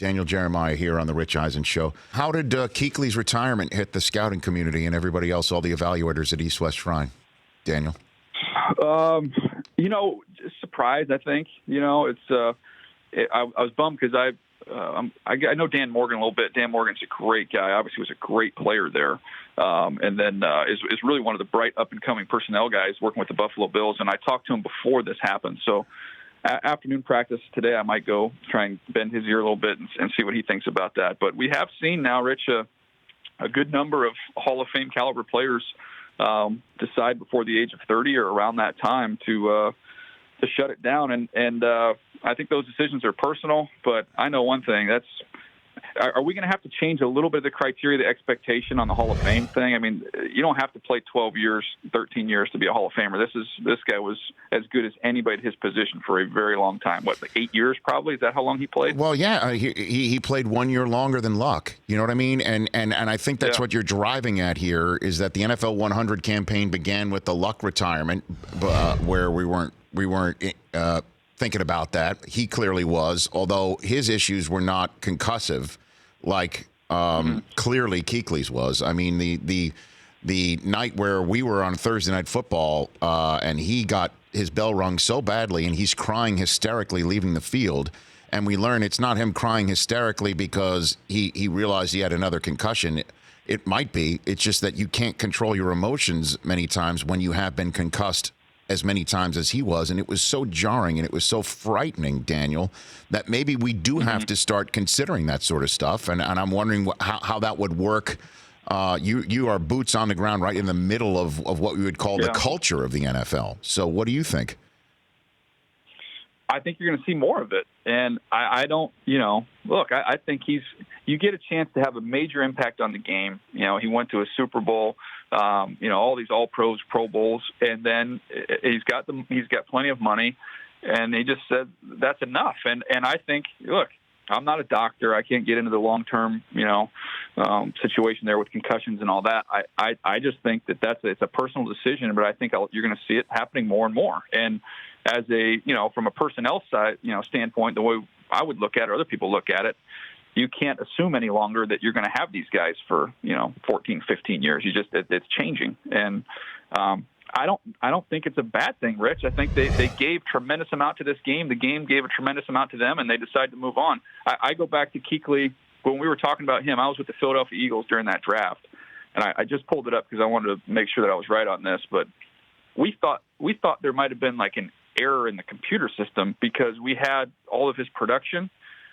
Daniel Jeremiah here on the Rich Eisen Show. How did Kuechly's retirement hit the scouting community and everybody else, all the evaluators at East West Shrine? Daniel? Just surprised, I think. I was bummed because I know Dan Morgan a little bit. Dan Morgan's a great guy. Obviously was a great player there. And then is really one of the bright up-and-coming personnel guys working with the Buffalo Bills. And I talked to him before this happened. So afternoon practice today, I might go try and bend his ear a little bit and see what he thinks about that. But we have seen now, Rich, a good number of Hall of Fame caliber players decide before the age of 30 or around that time to shut it down. And I think those decisions are personal, but I know one thing, are we going to have to change a little bit of the criteria, the expectation on the Hall of Fame thing? I mean, you don't have to play 12 years, 13 years to be a Hall of Famer. This guy was as good as anybody at his position for a very long time. What, like 8 years probably? Is that how long he played? Well, yeah, he played 1 year longer than Luck. You know what I mean? And I think that's what you're driving at here is that the NFL 100 campaign began with the Luck retirement, where we weren't thinking about that. He clearly was, although his issues were not concussive like clearly Kuechly's was. I mean, the night where we were on Thursday Night Football and he got his bell rung so badly and he's crying hysterically leaving the field, and we learn it's not him crying hysterically because he realized he had another concussion. It might be. It's just that you can't control your emotions many times when you have been concussed as many times as he was, and it was so jarring and it was so frightening, Daniel, that maybe we do have to start considering that sort of stuff, and I'm wondering how that would work. You are boots on the ground right in the middle of what we would call the culture of the NFL. So what do you think? I think you're going to see more of it. And I don't, look, I think you get a chance to have a major impact on the game. He went to a Super Bowl, all these all pros, Pro Bowls, and then he's got plenty of money, and he just said that's enough. And I think, look, I'm not a doctor. I can't get into the long-term, situation there with concussions and all that. I just think it's a personal decision, but I think you're going to see it happening more and more. And as from a personnel side, standpoint, the way I would look at it, or other people look at it, you can't assume any longer that you're going to have these guys for, 14, 15 years. It's changing. And, I don't think it's a bad thing, Rich. I think they gave tremendous amount to this game. The game gave a tremendous amount to them, and they decided to move on. I go back to Kuechly. When we were talking about him, I was with the Philadelphia Eagles during that draft, and I just pulled it up because I wanted to make sure that I was right on this. But we thought there might have been like an error in the computer system because we had all of his production.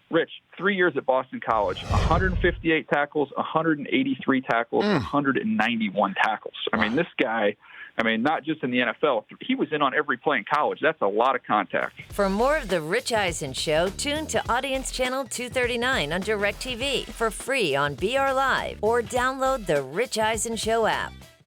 Rich, 3 years at Boston College, 158 tackles, 183 tackles, 191 tackles. I mean, this guy, not just in the NFL, he was in on every play in college. That's a lot of contact. For more of The Rich Eisen Show, tune to Audience Channel 239 on DirecTV for free on BR Live or download the Rich Eisen Show app.